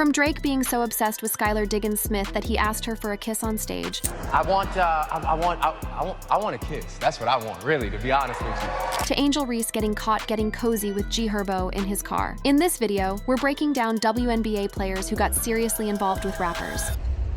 From Drake being so obsessed with Skylar Diggins Smith that he asked her for a kiss on stage. I want a kiss. That's what I want, really, to be honest with you. To Angel Reese getting caught getting cozy with Herbo in his car. In this video, we're breaking down WNBA players who got seriously involved with rappers.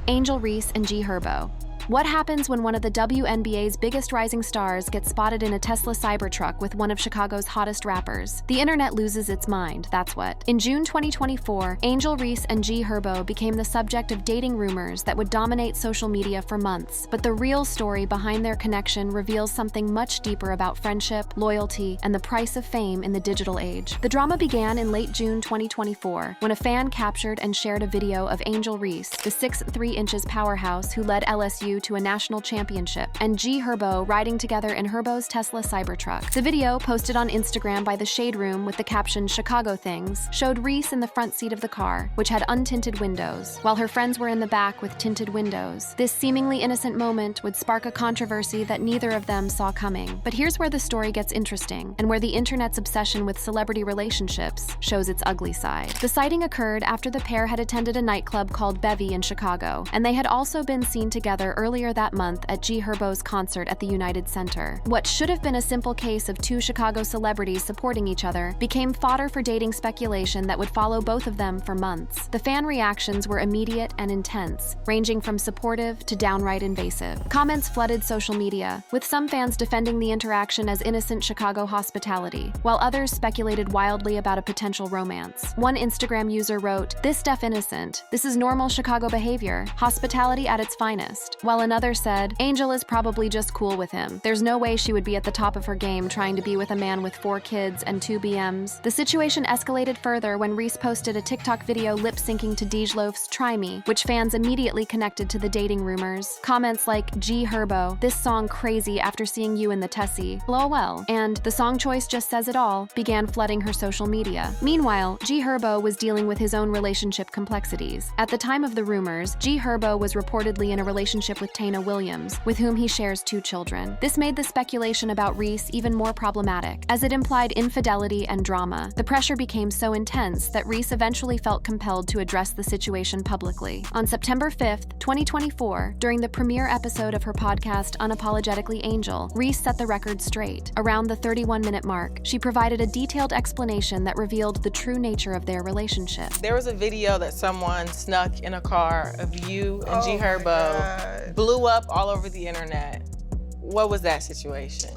Angel Reese and Herbo. What happens when one of the WNBA's biggest rising stars gets spotted in a Tesla Cybertruck with one of Chicago's hottest rappers? The internet loses its mind, that's what. In June 2024, Angel Reese and Herbo became the subject of dating rumors that would dominate social media for months. But the real story behind their connection reveals something much deeper about friendship, loyalty, and the price of fame in the digital age. The drama began in late June 2024, when a fan captured and shared a video of Angel Reese, the 6'3" powerhouse who led LSU to a national championship, and Herbo riding together in Herbo's Tesla Cybertruck. The video, posted on Instagram by The Shade Room with the caption "Chicago Things," showed Reese in the front seat of the car, which had untinted windows, while her friends were in the back with tinted windows. This seemingly innocent moment would spark a controversy that neither of them saw coming. But here's where the story gets interesting, and where the internet's obsession with celebrity relationships shows its ugly side. The sighting occurred after the pair had attended a nightclub called Bevy in Chicago, and they had also been seen together earlier that month at Herbo's concert at the United Center. What should have been a simple case of two Chicago celebrities supporting each other became fodder for dating speculation that would follow both of them for months. The fan reactions were immediate and intense, ranging from supportive to downright invasive. Comments flooded social media, with some fans defending the interaction as innocent Chicago hospitality, while others speculated wildly about a potential romance. One Instagram user wrote, "This stuff innocent. This is normal Chicago behavior, hospitality at its finest," while another said, "Angel is probably just cool with him. There's no way she would be at the top of her game trying to be with a man with 4 kids and 2 BMs. The situation escalated further when Reese posted a TikTok video lip-syncing to Loaf's "Try Me," which fans immediately connected to the dating rumors. Comments like, "Herbo, this song crazy after seeing you in the Tessie, LOL," and "the song choice just says it all," began flooding her social media. Meanwhile, Herbo was dealing with his own relationship complexities. At the time of the rumors, Herbo was reportedly in a relationship with Taina Williams, with whom he shares 2 children. This made the speculation about Reese even more problematic, as it implied infidelity and drama. The pressure became so intense that Reese eventually felt compelled to address the situation publicly. On September 5th, 2024, during the premiere episode of her podcast Unapologetically Angel, Reese set the record straight. Around the 31-minute mark, she provided a detailed explanation that revealed the true nature of their relationship. There was a video that someone snuck in a car of you and Herbo, blew up all over the internet. What was that situation?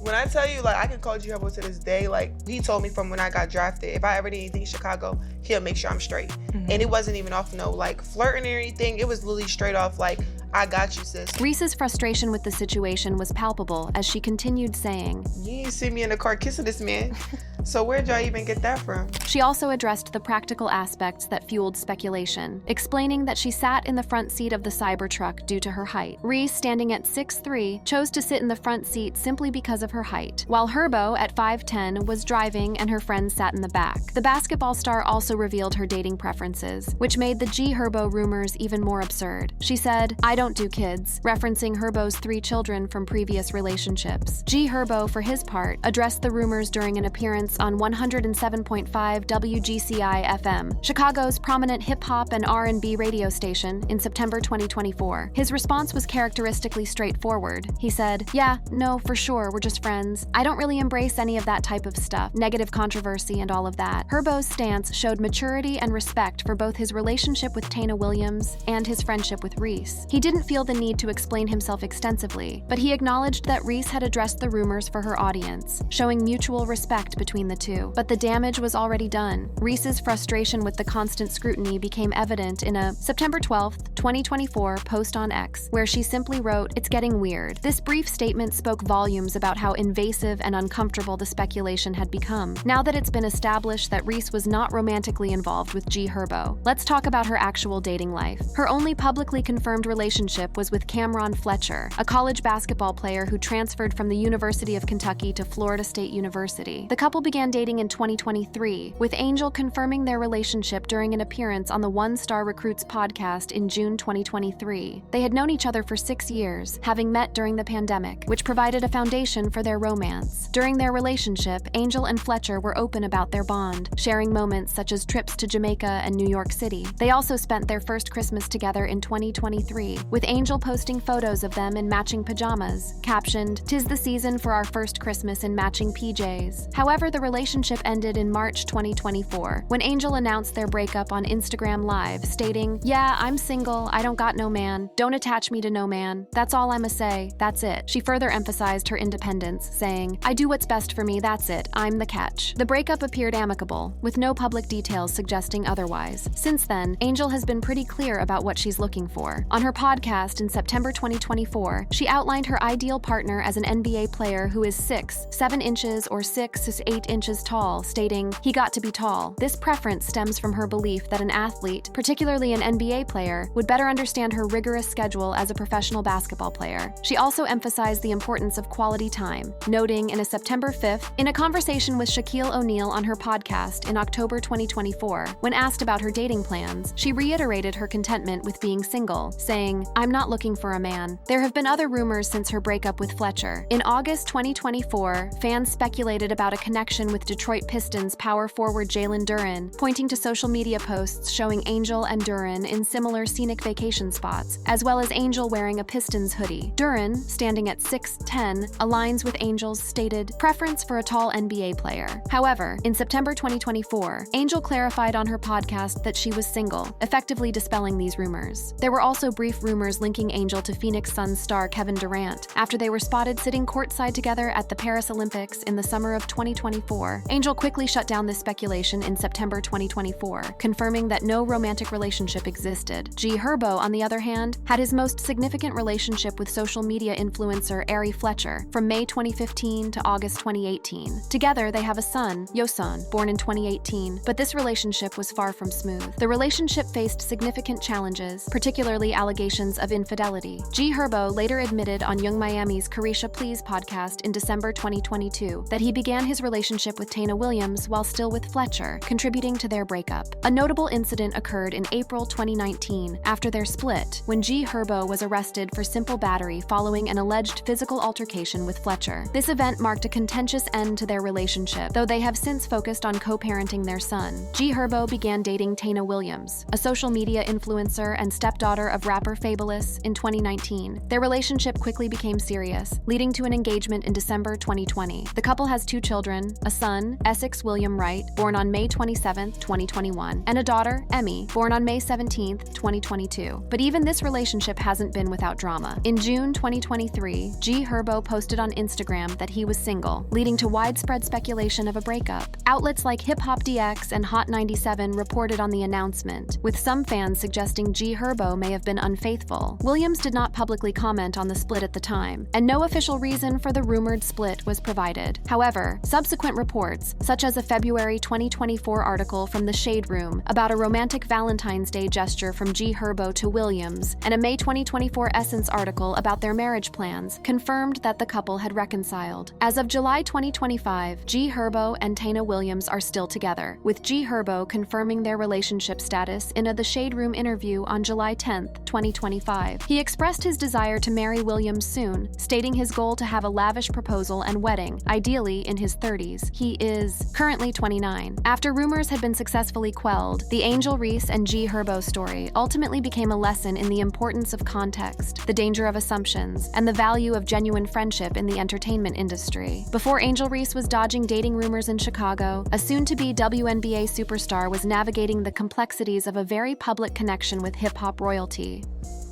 When I tell you, like, I can call Herbo to this day. Like, he told me from when I got drafted, if I ever need anything in Chicago, he'll make sure I'm straight. And it wasn't even off no, like, flirting or anything. It was literally straight off, like, "I got you, sis." Reese's frustration with the situation was palpable as she continued saying, "You ain't see me in the car kissing this man. So where'd y'all even get that from?" She also addressed the practical aspects that fueled speculation, explaining that she sat in the front seat of the Cybertruck due to her height. Reese, standing at 6'3", chose to sit in the front seat simply because of her height, while Herbo, at 5'10", was driving and her friends sat in the back. The basketball star also revealed her dating preferences, which made the Herbo rumors even more absurd. She said, "I don't do kids," referencing Herbo's 3 children from previous relationships. Herbo, for his part, addressed the rumors during an appearance on 107.5 WGCI FM, Chicago's prominent hip-hop and R&B radio station, in September 2024. His response was characteristically straightforward. He said, "Yeah, no, for sure, we're just friends. I don't really embrace any of that type of stuff, negative controversy and all of that." Herbo's stance showed maturity and respect for both his relationship with Taina Williams and his friendship with Reese. He didn't feel the need to explain himself extensively, but he acknowledged that Reese had addressed the rumors for her audience, showing mutual respect between the two. But the damage was already done. Reese's frustration with the constant scrutiny became evident in a September 12th, 2024 post on X, where she simply wrote, "It's getting weird." This brief statement spoke volumes about how invasive and uncomfortable the speculation had become. Now that it's been established that Reese was not romantically involved with Herbo, let's talk about her actual dating life. Her only publicly confirmed relationship was with Cameron Fletcher, a college basketball player who transferred from the University of Kentucky to Florida State University. The couple began dating in 2023, with Angel confirming their relationship during an appearance on the One Star Recruits podcast in June June 2023. They had known each other for 6 years, having met during the pandemic, which provided a foundation for their romance. During their relationship, Angel and Fletcher were open about their bond, sharing moments such as trips to Jamaica and New York City. They also spent their first Christmas together in 2023, with Angel posting photos of them in matching pajamas, captioned, "'Tis the season for our first Christmas in matching PJs." However, the relationship ended in March 2024, when Angel announced their breakup on Instagram Live, stating, "Yeah, I'm single, I don't got no man, don't attach me to no man, that's all I'ma say, that's it." She further emphasized her independence, saying, "I do what's best for me, that's it, I'm the catch." The breakup appeared amicable, with no public details suggesting otherwise. Since then, Angel has been pretty clear about what she's looking for. On her podcast in September 2024, she outlined her ideal partner as an NBA player who is 6'7" or 6'8" tall, stating, "He got to be tall." This preference stems from her belief that an athlete, particularly an NBA player, would better understand her rigorous schedule as a professional basketball player. She also emphasized the importance of quality time, noting in a September 5th, in a conversation with Shaquille O'Neal on her podcast in October 2024, when asked about her dating plans, she reiterated her contentment with being single, saying, "I'm not looking for a man." There have been other rumors since her breakup with Fletcher. In August 2024, fans speculated about a connection with Detroit Pistons power forward Jalen Duren, pointing to social media posts showing Angel and Duren in similar scenic vacation spots, as well as Angel wearing a Pistons hoodie. Duren, standing at 6'10", aligns with Angel's stated preference for a tall NBA player. However, in September 2024, Angel clarified on her podcast that she was single, effectively dispelling these rumors. There were also brief rumors linking Angel to Phoenix Suns star Kevin Durant, after they were spotted sitting courtside together at the Paris Olympics in the summer of 2024. Angel quickly shut down this speculation in September 2024, confirming that no romantic relationship existed. Herbo, on the other hand, had his most significant relationship with social media influencer Ari Fletcher from May 2015 to August 2018. Together, they have a son, Yoson, born in 2018, but this relationship was far from smooth. The relationship faced significant challenges, particularly allegations of infidelity. Herbo later admitted on Young Miami's Carisha Please podcast in December 2022 that he began his relationship with Tana Williams while still with Fletcher, contributing to their breakup. A notable incident occurred in April 2019 after their split, when Herbo was arrested for simple battery following an alleged physical altercation with Fletcher. This event marked a contentious end to their relationship, though they have since focused on co-parenting their son. Herbo began dating Tana Williams, a social media influencer and stepdaughter of rapper Fabulous, in 2019. Their relationship quickly became serious, leading to an engagement in December 2020. The couple has 2 children, a son, Essex William Wright, born on May 27, 2021, and a daughter, Emmy, born on May 17, 2022. But even this relationship hasn't been without drama. In June 2023, Herbo posted on Instagram that he was single, leading to widespread speculation of a breakup. Outlets like Hip Hop DX and Hot 97 reported on the announcement, with some fans suggesting Herbo may have been unfaithful. Williams did not publicly comment on the split at the time, and no official reason for the rumored split was provided. However, subsequent reports, such as a February 2024 article from The Shade Room about a romantic Valentine's Day gesture from Herbo to Williams, and a May 2024 Essence article about their marriage plans, confirmed that the couple had reconciled. As of July 2025, Herbo and Tana Williams are still together, with Herbo confirming their relationship status in a The Shade Room interview on July 10, 2025. He expressed his desire to marry Williams soon, stating his goal to have a lavish proposal and wedding, ideally in his 30s. He is currently 29. After rumors had been successfully quelled, the Angel Reese and Herbo story ultimately became a lesson in the importance of context, the danger of assumptions, and the value of genuine friendship in the entertainment industry. Before Angel Reese was dodging dating rumors in Chicago, a soon-to-be WNBA superstar was navigating the complexities of a very public connection with hip-hop royalty.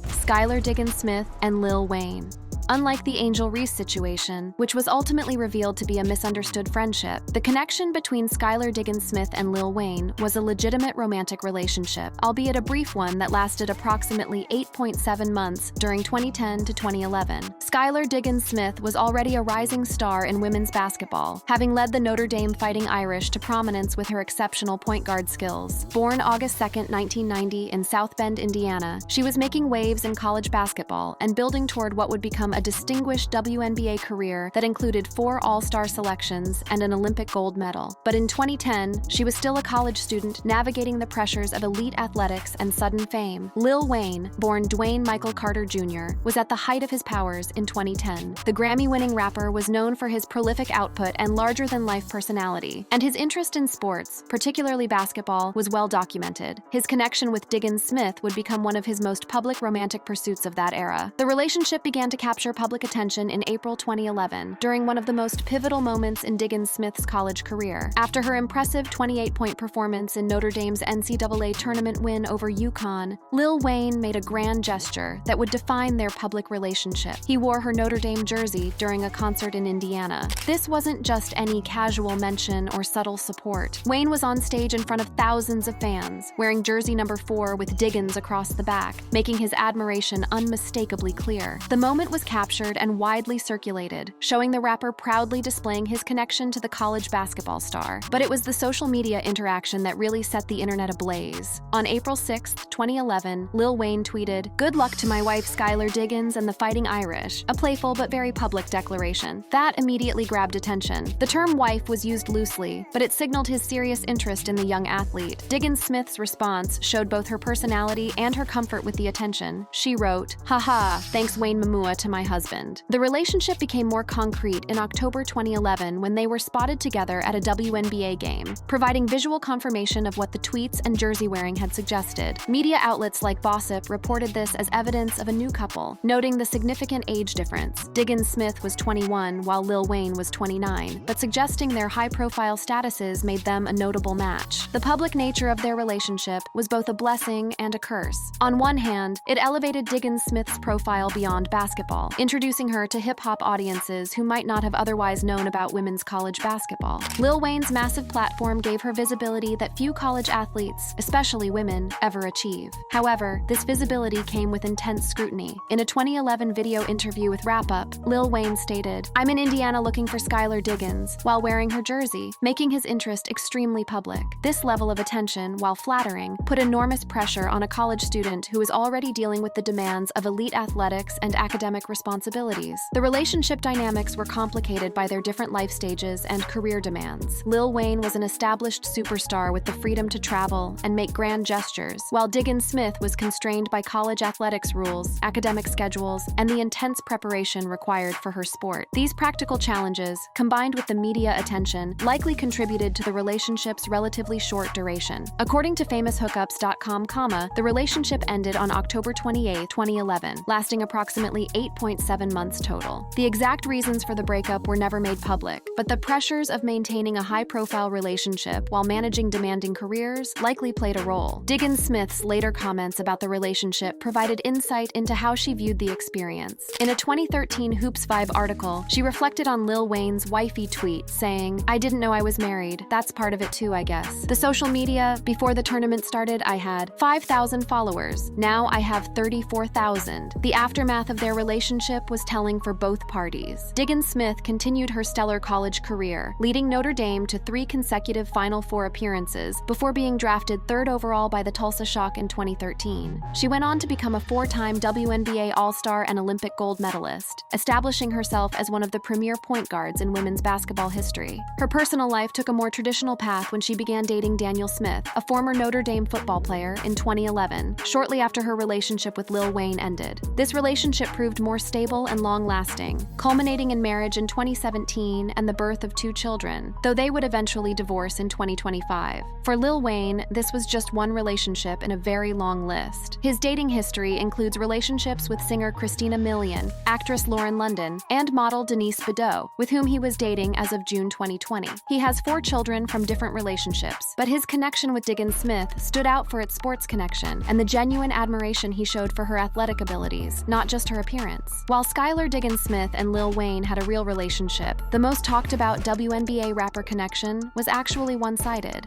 Skylar Diggins Smith and Lil Wayne. Unlike the Angel Reese situation, which was ultimately revealed to be a misunderstood friendship, the connection between Skylar Diggins Smith and Lil Wayne was a legitimate romantic relationship, albeit a brief one that lasted approximately 8.7 months during 2010 to 2011. Skylar Diggins Smith was already a rising star in women's basketball, having led the Notre Dame Fighting Irish to prominence with her exceptional point guard skills. Born August 2, 1990 in South Bend, Indiana, she was making waves in college basketball and building toward what would become a a distinguished WNBA career that included 4 All-Star selections and an Olympic gold medal. But in 2010, she was still a college student navigating the pressures of elite athletics and sudden fame. Lil Wayne, born Dwayne Michael Carter Jr., was at the height of his powers in 2010. The Grammy-winning rapper was known for his prolific output and larger-than-life personality, and his interest in sports, particularly basketball, was well documented. His connection with Diggins Smith would become one of his most public romantic pursuits of that era. The relationship began to capture public attention in April 2011, during one of the most pivotal moments in Diggins Smith's college career. After her impressive 28-point performance in Notre Dame's NCAA tournament win over UConn, Lil Wayne made a grand gesture that would define their public relationship. He wore her Notre Dame jersey during a concert in Indiana. This wasn't just any casual mention or subtle support. Wayne was on stage in front of thousands of fans, wearing jersey number 4 with Diggins across the back, making his admiration unmistakably clear. The moment was captured and widely circulated, showing the rapper proudly displaying his connection to the college basketball star. But it was the social media interaction that really set the internet ablaze. On April 6, 2011, Lil Wayne tweeted, "Good luck to my wife Skylar Diggins and the Fighting Irish," a playful but very public declaration. That immediately grabbed attention. The term wife was used loosely, but it signaled his serious interest in the young athlete. Diggins Smith's response showed both her personality and her comfort with the attention. She wrote, "Haha, thanks Wayne Mamua to my husband." The relationship became more concrete in October 2011 when they were spotted together at a WNBA game, providing visual confirmation of what the tweets and jersey wearing had suggested. Media outlets like Gossip reported this as evidence of a new couple, noting the significant age difference. Diggins Smith was 21 while Lil Wayne was 29, but suggesting their high-profile statuses made them a notable match. The public nature of their relationship was both a blessing and a curse. On one hand, it elevated Diggins Smith's profile beyond basketball, introducing her to hip-hop audiences who might not have otherwise known about women's college basketball. Lil Wayne's massive platform gave her visibility that few college athletes, especially women, ever achieve. However, this visibility came with intense scrutiny. In a 2011 video interview with Wrap Up, Lil Wayne stated, "I'm in Indiana looking for Skylar Diggins," while wearing her jersey, making his interest extremely public. This level of attention, while flattering, put enormous pressure on a college student who was already dealing with the demands of elite athletics and academic responsibilities. The relationship dynamics were complicated by their different life stages and career demands. Lil Wayne was an established superstar with the freedom to travel and make grand gestures, while Diggins Smith was constrained by college athletics rules, academic schedules, and the intense preparation required for her sport. These practical challenges, combined with the media attention, likely contributed to the relationship's relatively short duration. According to FamousHookups.com, the relationship ended on October 28, 2011, lasting approximately 8.7 months total. The exact reasons for the breakup were never made public, but the pressures of maintaining a high-profile relationship while managing demanding careers likely played a role. Diggins Smith's later comments about the relationship provided insight into how she viewed the experience. In a 2013 Hoops Vibe article, she reflected on Lil Wayne's wifey tweet, saying, "I didn't know I was married. That's part of it too, I guess. The social media, before the tournament started, I had 5,000 followers. Now I have 34,000. The aftermath of their relationship was telling for both parties." Diggins Smith continued her stellar college career, leading Notre Dame to 3 consecutive Final Four appearances before being drafted 3rd overall by the Tulsa Shock in 2013. She went on to become a 4-time WNBA All-Star and Olympic gold medalist, establishing herself as one of the premier point guards in women's basketball history. Her personal life took a more traditional path when she began dating Daniel Smith, a former Notre Dame football player, in 2011, shortly after her relationship with Lil Wayne ended. This relationship proved more stable and long-lasting, culminating in marriage in 2017 and the birth of 2 children, though they would eventually divorce in 2025. For Lil Wayne, this was just one relationship in a very long list. His dating history includes relationships with singer Christina Milian, actress Lauren London, and model Denise Bidot, with whom he was dating as of June 2020. He has 4 children from different relationships, but his connection with Diggins Smith stood out for its sports connection and the genuine admiration he showed for her athletic abilities, not just her appearance. While Skylar Diggins Smith and Lil Wayne had a real relationship, the most talked about WNBA rapper connection was actually one-sided.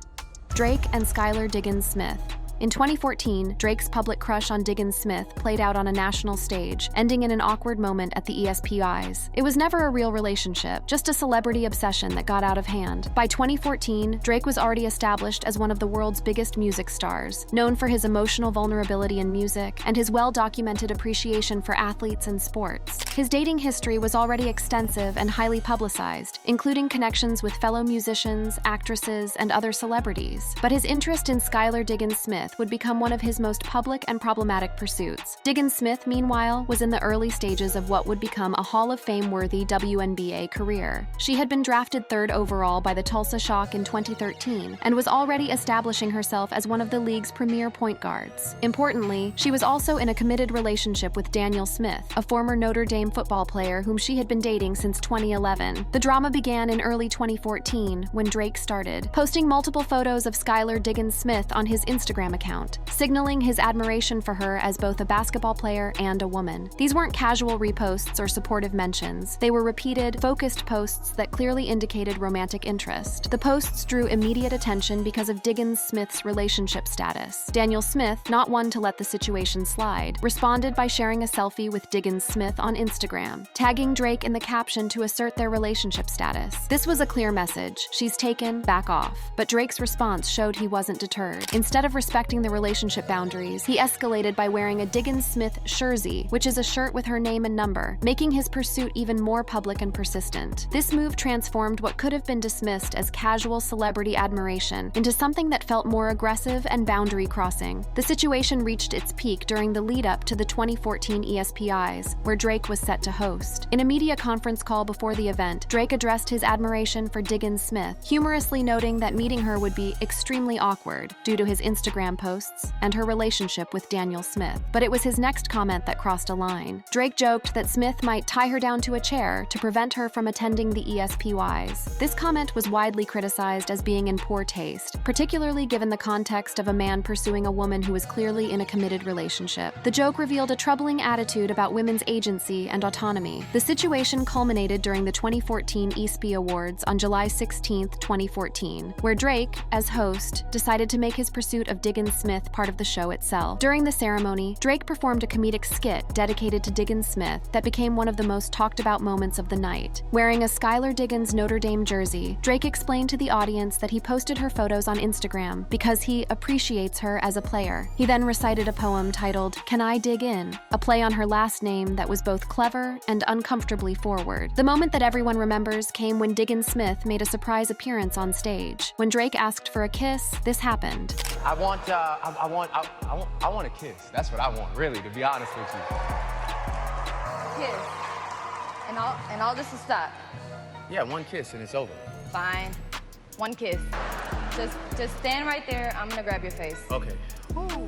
Drake and Skylar Diggins Smith. In 2014, Drake's public crush on Diggins Smith played out on a national stage, ending in an awkward moment at the ESPYs. It was never a real relationship, just a celebrity obsession that got out of hand. By 2014, Drake was already established as one of the world's biggest music stars, known for his emotional vulnerability in music and his well-documented appreciation for athletes and sports. His dating history was already extensive and highly publicized, including connections with fellow musicians, actresses, and other celebrities. But his interest in Skylar Diggins Smith would become one of his most public and problematic pursuits. Diggins Smith, meanwhile, was in the early stages of what would become a Hall of Fame-worthy WNBA career. She had been drafted 3rd overall by the Tulsa Shock in 2013 and was already establishing herself as one of the league's premier point guards. Importantly, she was also in a committed relationship with Daniel Smith, a former Notre Dame football player whom she had been dating since 2011. The drama began in early 2014 when Drake started posting multiple photos of Skylar Diggins Smith on his Instagram account, signaling his admiration for her as both a basketball player and a woman. These weren't casual reposts or supportive mentions. They were repeated, focused posts that clearly indicated romantic interest. The posts drew immediate attention because of Diggins Smith's relationship status. Daniel Smith, not one to let the situation slide, responded by sharing a selfie with Diggins Smith on Instagram, tagging Drake in the caption to assert their relationship status. This was a clear message: she's taken, back off. But Drake's response showed he wasn't deterred. Instead of respecting the relationship boundaries, he escalated by wearing a Diggins Smith jersey, which is a shirt with her name and number, making his pursuit even more public and persistent. This move transformed what could have been dismissed as casual celebrity admiration into something that felt more aggressive and boundary-crossing. The situation reached its peak during the lead-up to the 2014 ESPYs, where Drake was set to host. In a media conference call before the event, Drake addressed his admiration for Diggins Smith, humorously noting that meeting her would be extremely awkward due to his Instagram posts and her relationship with Daniel Smith. But it was his next comment that crossed a line. Drake joked that Smith might tie her down to a chair to prevent her from attending the ESPYs. This comment was widely criticized as being in poor taste, particularly given the context of a man pursuing a woman who was clearly in a committed relationship. The joke revealed a troubling attitude about women's agency and autonomy. The situation culminated during the 2014 ESPY Awards on July 16, 2014, where Drake, as host, decided to make his pursuit of Diggins Smith part of the show itself. During the ceremony, Drake performed a comedic skit dedicated to Diggins Smith that became one of the most talked about moments of the night. Wearing a Skylar Diggins Notre Dame jersey, Drake explained to the audience that he posted her photos on Instagram because he appreciates her as a player. He then recited a poem titled "Can I Dig In?", a play on her last name that was both clever and uncomfortably forward. The moment that everyone remembers came when Diggins Smith made a surprise appearance on stage. When Drake asked for a kiss, this happened. I want a kiss. That's what I want, really, to be honest with you. Kiss. And all this will stop. Yeah, one kiss and it's over. Fine. One kiss. Just stand right there. I'm gonna grab your face. Okay. Ooh.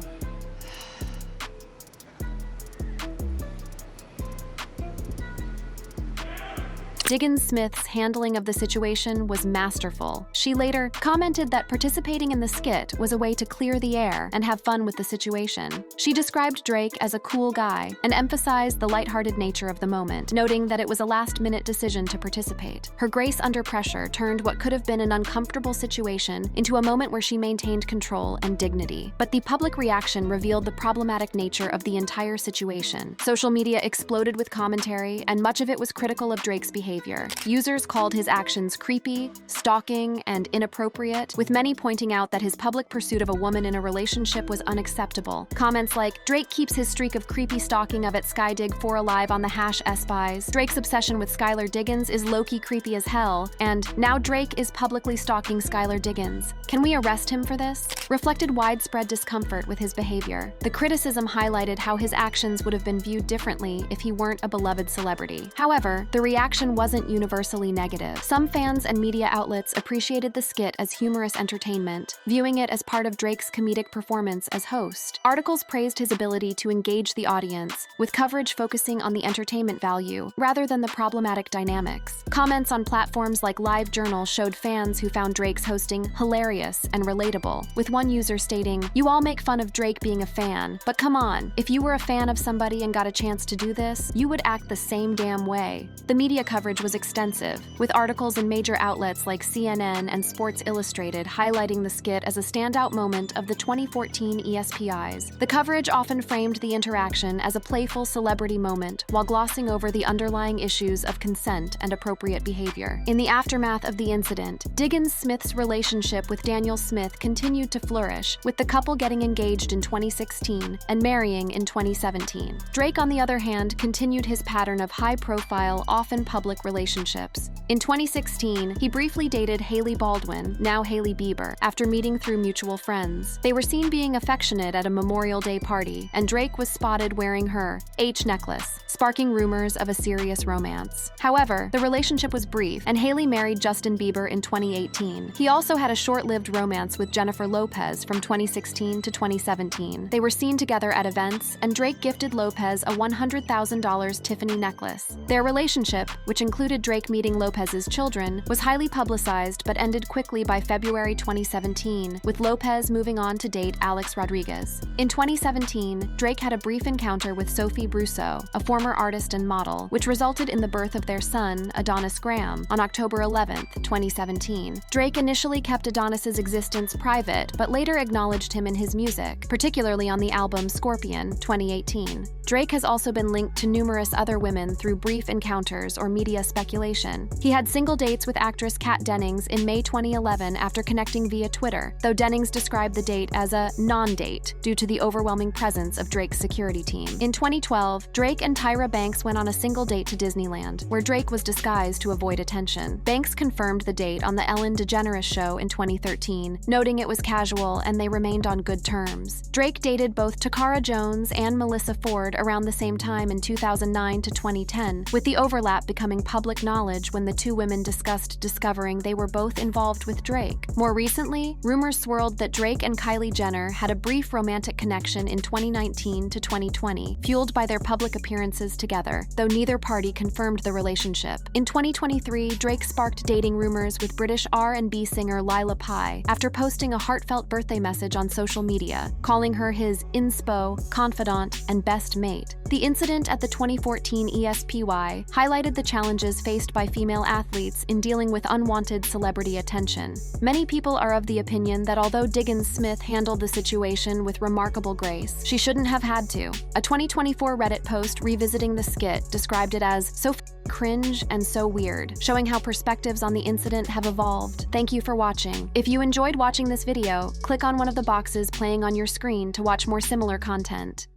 Diggins Smith's handling of the situation was masterful. She later commented that participating in the skit was a way to clear the air and have fun with the situation. She described Drake as a cool guy and emphasized the lighthearted nature of the moment, noting that it was a last-minute decision to participate. Her grace under pressure turned what could have been an uncomfortable situation into a moment where she maintained control and dignity. But the public reaction revealed the problematic nature of the entire situation. Social media exploded with commentary, and much of it was critical of Drake's behavior. Users called his actions creepy, stalking, and inappropriate, with many pointing out that his public pursuit of a woman in a relationship was unacceptable. Comments like, "Drake keeps his streak of creepy stalking of @SkyDig4 alive on the #ESPYs. Drake's obsession with Skylar Diggins is low-key creepy as hell," and "Now Drake is publicly stalking Skylar Diggins. Can we arrest him for this?" reflected widespread discomfort with his behavior. The criticism highlighted how his actions would have been viewed differently if he weren't a beloved celebrity. However, the reaction wasn't universally negative. Some fans and media outlets appreciated the skit as humorous entertainment, viewing it as part of Drake's comedic performance as host. Articles praised his ability to engage the audience, with coverage focusing on the entertainment value rather than the problematic dynamics. Comments on platforms like LiveJournal showed fans who found Drake's hosting hilarious and relatable, with one user stating, "You all make fun of Drake being a fan, but come on, if you were a fan of somebody and got a chance to do this, you would act the same damn way." The media coverage coverage was extensive, with articles in major outlets like CNN and Sports Illustrated highlighting the skit as a standout moment of the 2014 ESPYs. The coverage often framed the interaction as a playful celebrity moment while glossing over the underlying issues of consent and appropriate behavior. In the aftermath of the incident, Diggins Smith's relationship with Daniel Smith continued to flourish, with the couple getting engaged in 2016 and marrying in 2017. Drake, on the other hand, continued his pattern of high-profile, often public relationships. In 2016, he briefly dated Hailey Baldwin, now Hailey Bieber, after meeting through mutual friends. They were seen being affectionate at a Memorial Day party, and Drake was spotted wearing her H necklace, sparking rumors of a serious romance. However, the relationship was brief, and Hailey married Justin Bieber in 2018. He also had a short-lived romance with Jennifer Lopez from 2016 to 2017. They were seen together at events, and Drake gifted Lopez a $100,000 Tiffany necklace. Their relationship, which included Drake meeting Lopez's children, was highly publicized but ended quickly by February 2017, with Lopez moving on to date Alex Rodriguez. In 2017, Drake had a brief encounter with Sophie Brousseau, a former artist and model, which resulted in the birth of their son, Adonis Graham, on October 11, 2017. Drake initially kept Adonis's existence private, but later acknowledged him in his music, particularly on the album Scorpion, 2018. Drake has also been linked to numerous other women through brief encounters or media speculation. He had single dates with actress Kat Dennings in May 2011 after connecting via Twitter, though Dennings described the date as a non-date due to the overwhelming presence of Drake's security team. In 2012, Drake and Tyra Banks went on a single date to Disneyland, where Drake was disguised to avoid attention. Banks confirmed the date on the Ellen DeGeneres show in 2013, noting it was casual and they remained on good terms. Drake dated both Takara Jones and Melissa Ford around the same time in 2009 to 2010, with the overlap becoming public knowledge when the two women discussed discovering they were both involved with Drake. More recently, rumors swirled that Drake and Kylie Jenner had a brief romantic connection in 2019 to 2020, fueled by their public appearances together, though neither party confirmed the relationship. In 2023, Drake sparked dating rumors with British R&B singer Lila Pie after posting a heartfelt birthday message on social media, calling her his inspo, confidant, and best mate. The incident at the 2014 ESPY highlighted the challenges faced by female athletes in dealing with unwanted celebrity attention. Many people are of the opinion that although Diggins Smith handled the situation with remarkable grace, she shouldn't have had to. A 2024 Reddit post revisiting the skit described it as so cringe and so weird, showing how perspectives on the incident have evolved. Thank you for watching. If you enjoyed watching this video, click on one of the boxes playing on your screen to watch more similar content.